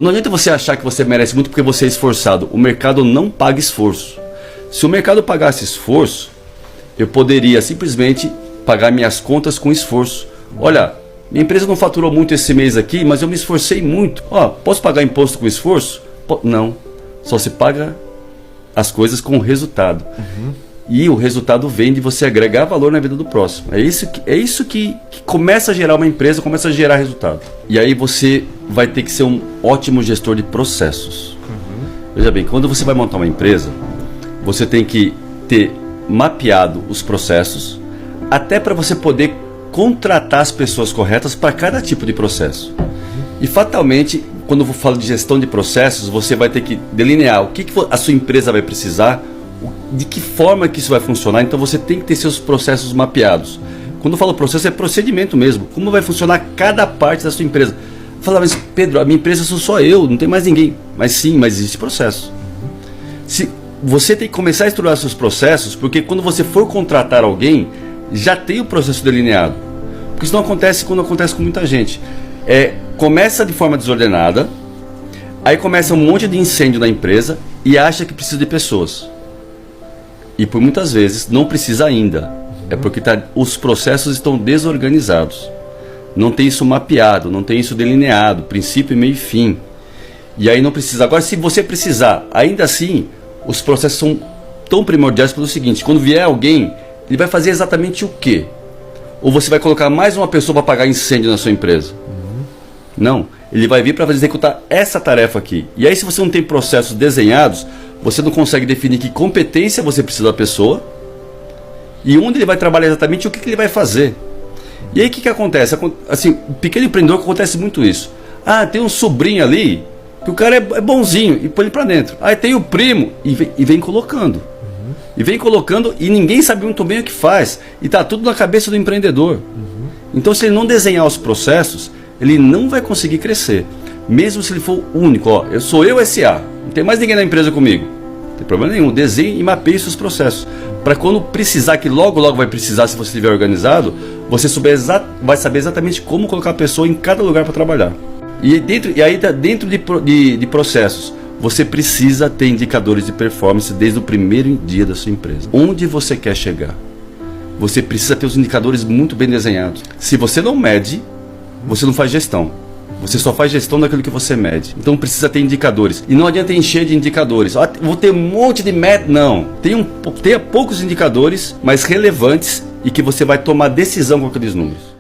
Não adianta você achar que você merece muito porque você é esforçado. O mercado não paga esforço. Se o mercado pagasse esforço, eu poderia simplesmente pagar minhas contas com esforço. Olha, minha empresa não faturou muito esse mês aqui, mas eu me esforcei muito. Ó, posso pagar imposto com esforço? Não. Só se paga as coisas com resultado. E o resultado vem de você agregar valor na vida do próximo. É isso que começa a gerar uma empresa, começa a gerar resultado. E aí você vai ter que ser um ótimo gestor de processos. Veja bem, quando você vai montar uma empresa, você tem que ter mapeado os processos, até para você poder contratar as pessoas corretas para cada tipo de processo. E fatalmente, quando eu falo de gestão de processos, você vai ter que delinear o que a sua empresa vai precisar, de que forma que isso vai funcionar. Então você tem que ter seus processos mapeados. Quando eu falo processo, é procedimento mesmo. Como vai funcionar cada parte da sua empresa. Fala, mas Pedro, a minha empresa sou só eu, não tem mais ninguém. Mas sim, mas existe processo. Você tem que começar a estruturar seus processos, porque quando você for contratar alguém, já tem o processo delineado. Porque isso não acontece quando acontece com muita gente. Começa de forma desordenada, aí começa um monte de incêndio na empresa e acha que precisa de pessoas. E por muitas vezes não precisa ainda. É porque os processos estão desorganizados. Não tem isso mapeado, não tem isso delineado, princípio, meio e fim. E aí não precisa. Agora, se você precisar, ainda assim, os processos são tão primordiais pelo seguinte: quando vier alguém, ele vai fazer exatamente o quê? Ou você vai colocar mais uma pessoa para apagar incêndio na sua empresa? Não, ele vai vir para executar essa tarefa aqui. E aí, se você não tem processos desenhados, você não consegue definir que competência você precisa da pessoa e onde ele vai trabalhar exatamente, o que ele vai fazer. E aí o que acontece? Assim, o pequeno empreendedor, acontece muito isso. Ah, tem um sobrinho ali, que o cara é bonzinho, e põe ele para dentro. Aí tem o primo, e vem colocando. E vem colocando, e ninguém sabe muito bem o que faz. E tá tudo na cabeça do empreendedor. Então, se ele não desenhar os processos, ele não vai conseguir crescer. Mesmo se ele for único, ó, sou eu SA, não tem mais ninguém na empresa comigo. Não tem problema nenhum, desenhe e mapeie seus processos. Para quando precisar, que logo vai precisar, se você estiver organizado, você vai saber exatamente como colocar a pessoa em cada lugar para trabalhar. E aí dentro de processos, você precisa ter indicadores de performance desde o primeiro dia da sua empresa. Onde você quer chegar? Você precisa ter os indicadores muito bem desenhados. Se você não mede, você não faz gestão. Você só faz gestão daquilo que você mede. Então precisa ter indicadores. E não adianta encher de indicadores. Vou ter um monte de métodos. Não. Tenha poucos indicadores, mas relevantes, e que você vai tomar decisão com aqueles números.